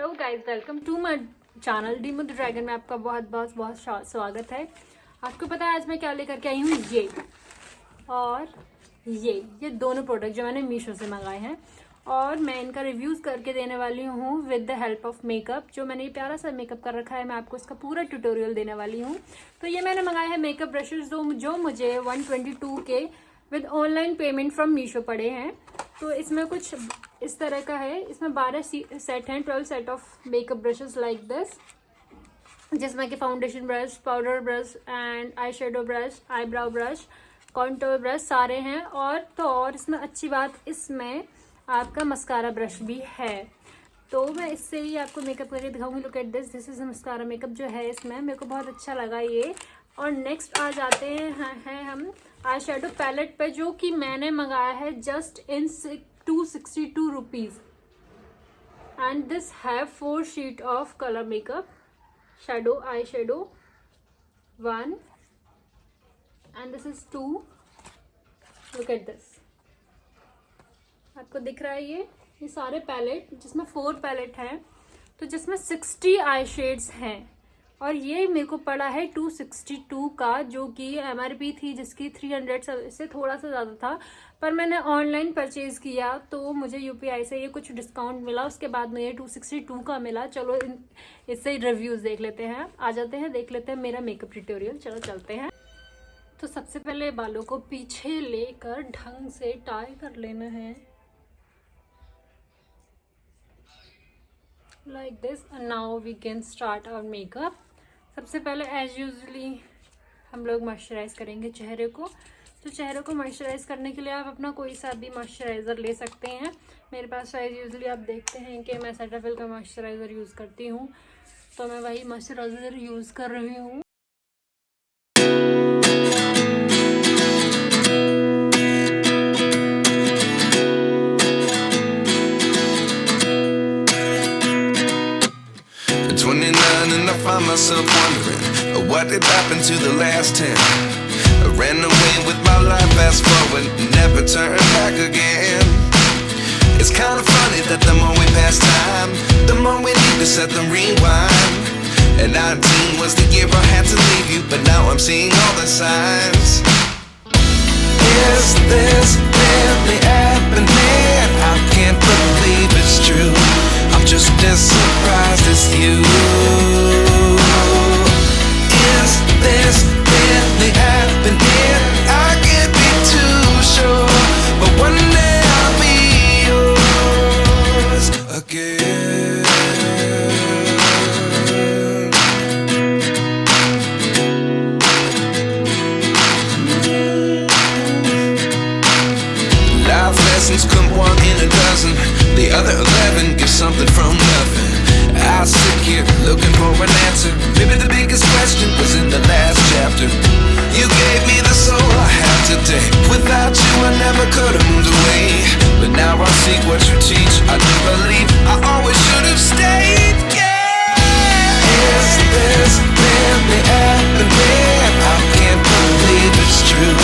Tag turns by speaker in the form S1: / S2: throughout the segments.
S1: Hello guys, welcome to my channel Demo the Dragon में आपका बहुत बहुत बहुत स्वागत है। आपको पता है आज मैं क्या लेकर के आई हूँ, ये और ये दोनों प्रोडक्ट जो मैंने मीशो से मंगाए हैं और मैं इनका रिव्यूज करके देने वाली हूँ with the help of makeup. जो मैंने ये प्यारा सा मेकअप कर रखा है, मैं आपको इसका पूरा ट्यूटोरियल देने वाली हूँ। तो ये मैंने मंगाया है मेकअप ब्रशेज जो मुझे 122 के with online payment from Meesho पड़े हैं। तो इसमें कुछ इस तरह का है, इसमें 12 सेट हैं, 12 set of makeup brushes like this, जिसमें कि foundation brush, powder brush and eye shadow brush, eyebrow brush, contour brush सारे हैं। और इसमें अच्छी बात, इसमें आपका मस्कारा ब्रश भी है। तो मैं इससे ही आपको मेकअप करके दिखाऊंगी। Look at this is mascara makeup जो है इसमें, मेरे को बहुत अच्छा लगा ये। और नेक्स्ट आ जाते हैं हम आई शेडो पैलेट पे, जो कि मैंने मंगाया है just in 262 rupees and this have 4 sheet of colour makeup shadow, eye shadow 1 and this is 2। Look at this, आपको दिख रहा है ये सारे पैलेट, जिसमें 4 पैलेट हैं, तो जिसमें 60 आई शेड्स हैं। और ये मेरे को पड़ा है 262 का, जो कि MRP थी जिसकी 300 से थोड़ा सा ज़्यादा था, पर मैंने ऑनलाइन परचेज किया तो मुझे UPI से ये कुछ डिस्काउंट मिला, उसके बाद में ये 262 का मिला। चलो इससे रिव्यूज़ देख लेते हैं, आ जाते हैं, देख लेते हैं मेरा मेकअप ट्यूटोरियल। चलो चलते हैं। तो सबसे पहले बालों को पीछे लेकर ढंग से टाई कर लेना है like this and now we can start our makeup। सबसे पहले एज यूजली हम लोग मॉइस्चराइज करेंगे चेहरे को। तो चेहरे को मॉइस्चराइज करने के लिए आप अपना कोई सा भी मॉइस्चराइज़र ले सकते हैं। मेरे पास एज यूजली आप देखते हैं कि मैं सेटाफिल का मॉइस्चराइज़र यूज़ करती हूँ, तो मैं वही मॉइस्चराइज़र यूज़ कर रही हूँ।
S2: Find myself wondering what did happen to the last 10. I ran away with my life, fast forward, never turn back again. It's kind of funny that the more we pass time, the more we need to set the rewind. And 19 was the year I had to leave you, but now I'm seeing all the signs. Is this really happening? I can't believe it's true. I'm just as surprised as you. Is this really happening? I can't be too sure, but one day I'll be yours again. Life lessons come 1 in a dozen, the other 11 give something from nothing. I sit here looking for an answer. Maybe the biggest question was in the last chapter. You gave me the soul I have today. Without you I never could have moved away, but now I see what you teach. I do believe I always should have stayed. Yeah. Is this really happening? I can't believe it's true.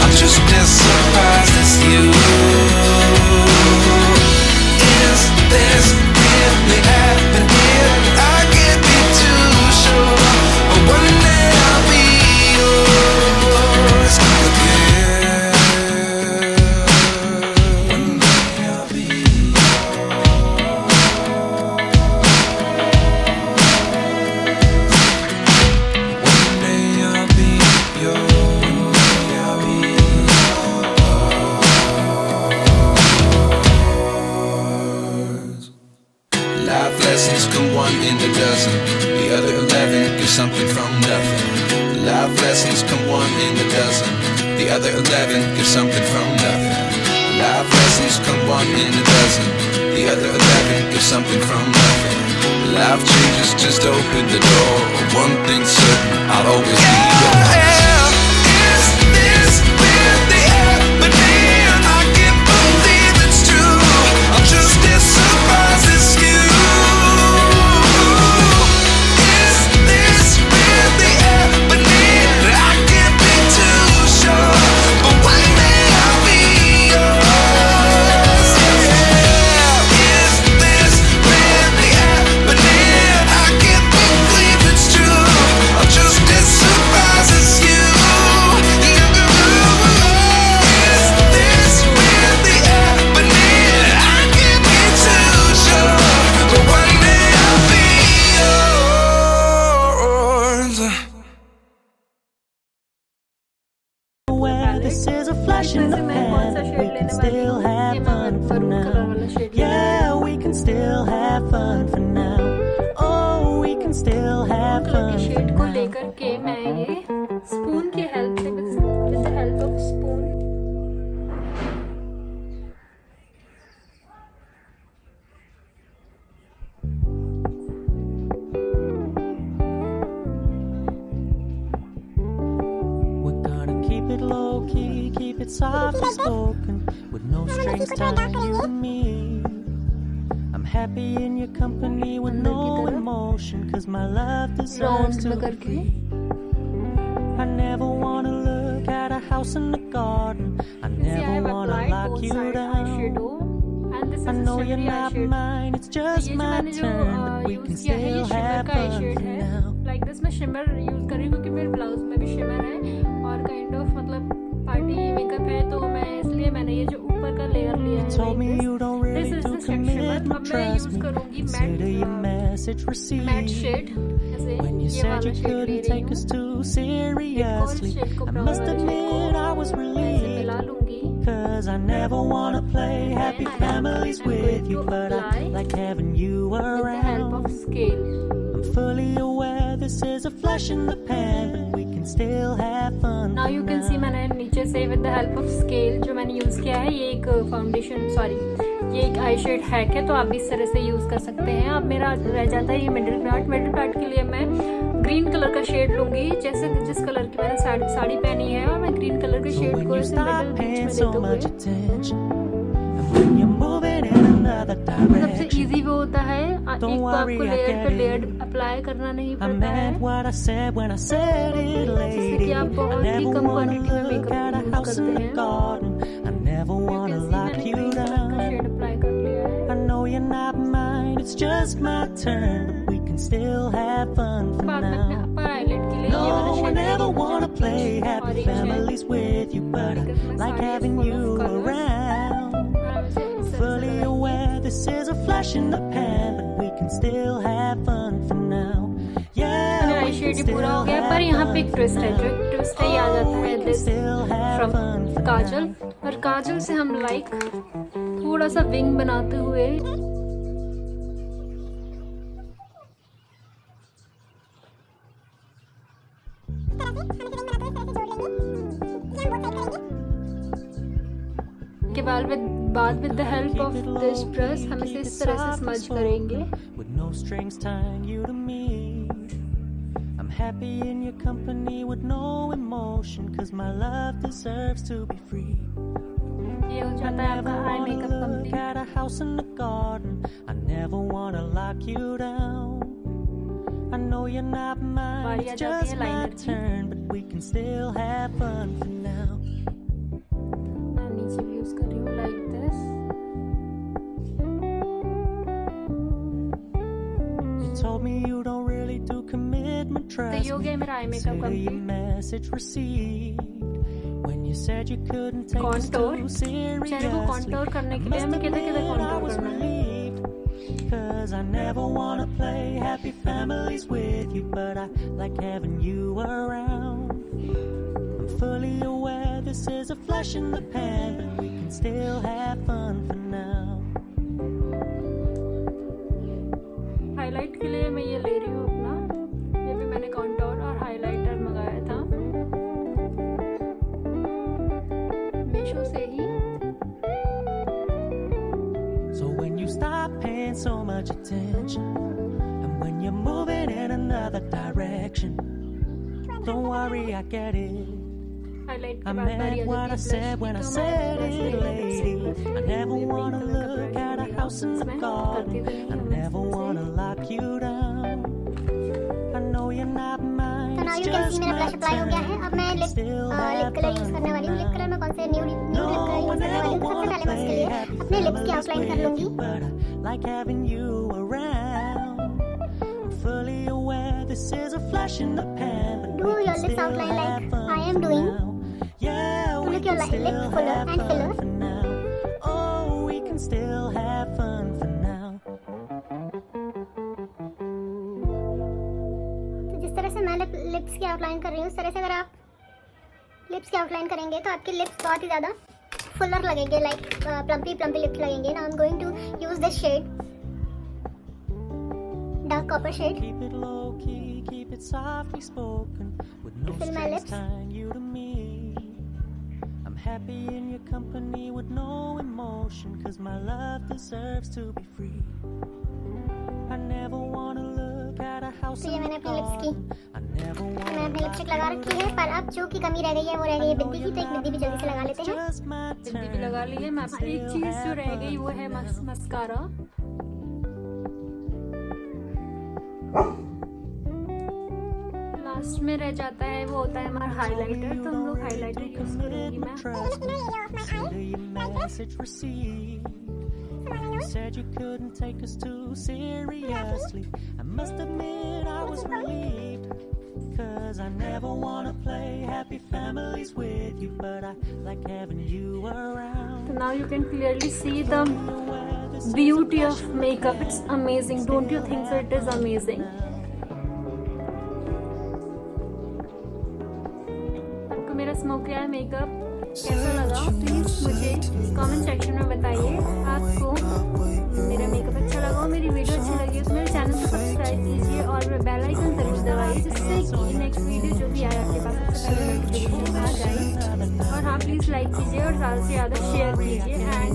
S2: I'm just as surprised as you. Is this really happening? I can't be too sure, but one day I'll be yours again. One day I'll be yours. One day I'll be yours. One day I'll be yours. Life lessons come 1 in a dozen, the other 11 give something from nothing. Life lessons come 1 in a dozen, the other 11 give something from nothing. Life lessons come 1 in a dozen, the other 11 give something from nothing. Life changes just open the door. One thing's certain, I'll always be yours. Is this really happening? I can't believe it's true. I'm just as surprised as you.
S3: is a flash in the pan, but we can still have fun for now. Yeah, we can still have fun for now. Oh, we can still have fun for
S1: shade को
S3: now.
S1: लेकर के मैं ये spoon की help से with the help of spoon
S3: We're gonna keep it low key, keep it softly spoken, with no strings tying you to me. I'm happy in your company with no emotion, 'cause my love deserves to be free. I never wanna look at a house in the garden. I never wanna lock you down. I know you're not mine, it's just my turn, but we can still have fun for now.
S1: Like this मैं shimmer use कर रही हूँ क्योंकि मेरे blouse में भी shimmer है और काइंड ऑफ मतलब पार्टी मेकअप है, तो मैं इसलिए मैंने ये जो ऊपर का लेयर लिया है
S3: Told me you don't really do commitment, trust me. Consider your message received.
S1: Matte shade
S3: When you said you couldn't take us too seriously, I must admit I was relieved.
S1: मिला लूंगी
S3: 'Cause I never wanna play happy families with you, but I like having you
S1: with the help
S3: around.
S1: of scale.
S3: I'm fully aware this is a flash in the pan, but we can still have fun.
S1: Now you can see मैंने नीचे से with the help of scale जो मैंने use किया है, ये एक foundation ये एक आई शेड हैक है, तो आप भी इस तरह से यूज कर सकते हैं। अब मेरा रह जाता है ये मिडिल पार्ट के लिए मैं ग्रीन कलर का शेड लूंगी, जैसे जिस कलर की मैंने साड़ी पहनी है, और मैं ग्रीन कलर के शेड को ऐसे मिडिल बीच में देते हुए सबसे इजी वो होता है एक तो आपको लेयर पे लेयर अप्लाई करना नहीं पड़ता है, जिससे कि आप बहुत ही कम क्वांटिटी में मेकअप यूज करते हैं। शेड अप्लाई कर लिया है।
S3: I know you're not mine, it's just my turn, but we can still have fun for
S1: बाद में
S3: now.
S1: अपने अपर आईलेट के लिए
S3: No,
S1: ये वाला
S3: I
S1: shade
S3: never wanna play happy families with you, but I like having you around. Fully aware this is a flash in the pan, but we can still have fun for now. Yeah,
S1: आई शेड ही पूरा हो गया, पर यहाँ पे एक ट्विस्ट है, जो एक ट्विस्ट है ये आ जाता है दिस फ्रॉम काजल, और काजल से हम लाइक थोड़ा सा विंग बनाते हुए के बाद with the help of this brush हम इसे इस तरह से स्मज करेंगे।
S3: with no strings tying you to me. I'm happy in your company with no emotion, 'cause my love deserves to be free.
S1: ये हो जाता है आपका eye makeup complete.
S3: At a house in the garden, I never wanna lock you down. I know you're not mine,
S1: बारी आ
S3: it's
S1: जाती
S3: just
S1: है
S3: my
S1: liner की।
S3: turn, but we can still have fun for now.
S1: मैं नीचे भी use कर रही हूँ like this.
S3: You told me you don't really do commitment,
S1: तो ये
S3: trust
S1: हो
S3: me.
S1: गया मेरा eye makeup
S3: Consider your
S1: complete.
S3: message received. When you said you couldn't take us
S1: contour
S3: too seriously,
S1: चेहरे को कॉन्टोर करने के लिए हमें किधर किधर कॉन्टोर करना है।
S3: Cause I never wanna play happy families with you, but I like having you around. I'm fully aware this is a flash in the pan, but we can still have fun for now.
S1: Highlight के लिए मैं ये ले रही हूँ अपना, ये भी मैंने कॉन्टोर और हाईलाइटर मंगाया था मीशो से ही।
S3: So when you stop paying so much attention, and when you're moving in another direction, don't worry, I get it.
S1: Highlight
S3: I
S1: के बाद बारी
S3: meant
S1: आ
S3: what I
S1: जाती है
S3: said when I
S1: blush
S3: said
S1: की,
S3: it,
S1: तो मैं
S3: lady. I never wanna look at a house in the garden. I never wanna lock you down. I know you're not mine.
S4: तो now
S3: It's
S4: you can see
S3: just
S4: मेरा
S3: my
S4: blush apply हो गया है।
S3: turn.
S4: अब मैं lip colour use करने वाली हूँ। लिप कलर में कौन से न्यूड लिप कलर यूज करने वाली हूँ। सबसे पहले मैं इसके लिए अपने लिप्स की आउटलाइन कर लूंगी।
S3: But I like having you around. I'm fully aware this is a flash in the pan, but
S4: Do
S3: we
S4: your
S3: can
S4: lips
S3: still
S4: outline like
S3: have fun
S4: I am
S3: for
S4: doing.
S3: now. Yeah,
S4: To
S3: we
S4: make your
S3: can
S4: lip
S3: still
S4: fuller
S3: have
S4: and
S3: fun
S4: filler.
S3: for now. Oh, we can still have fun for now.
S4: तो जिस तरह से मैं lips की outline कर रही हूँ, उस तरह से अगर आप लिप्स की आउटलाइन करेंगे तो आपके लिप्स बहुत ही ज़्यादा फुलर लगेंगे, लाइक प्लम्पी प्लम्पी लिप्स लगेंगे. Now I am going to use this shade, dark copper shade,
S3: Keep it low key, keep it softly spoken, with no
S4: Fill my
S3: strings
S4: lips.
S3: tying you to me. I'm happy in your company with no emotion, 'cause my love deserves to be free. I never wanna look at a house
S4: तो ये मैंने अपने lips की
S3: I never
S4: मैंने
S3: wanna
S4: अपनी lipstick लगा रखी है. पर अब जो की कमी रह गई है वो रह गई है बिंदी की, तो एक बिंदी भी जल्दी से लगा लेते हैं.
S3: just my
S1: बिंदी भी लगा ली है. मैं एक चीज जो रह गई वो है मस्कारा. लास्ट में रह जाता है वो होता है हमारा हाइलाइटर. तो हम लोग हाइलाइटर यूज करूंगी मैं.
S3: trust me. Consider your message received. You said you couldn't take us too seriously. I must admit I was relieved, 'cause I never wanna play happy families with you, but I like having you around.
S1: So now you can clearly see the beauty of makeup. It's amazing. Don't you think so? It is amazing. आपको मेरा smoky eye makeup कैसा लगा please मुझे comment section में बताइए. आपको मेरा makeup अच्छा लगा, मेरी वीडियो अच्छी लगी तो मेरे चैनल को सब्सक्राइब कीजिए और बेल आइकन जरूर दबाइए, जिससे कि नेक्स्ट वीडियो जो भी आए आपके पास सबसे पहले नोटिफिकेशन आ जाए. और हाँ, प्लीज़ लाइक कीजिए और ज़्यादा से ज़्यादा शेयर कीजिए. एंड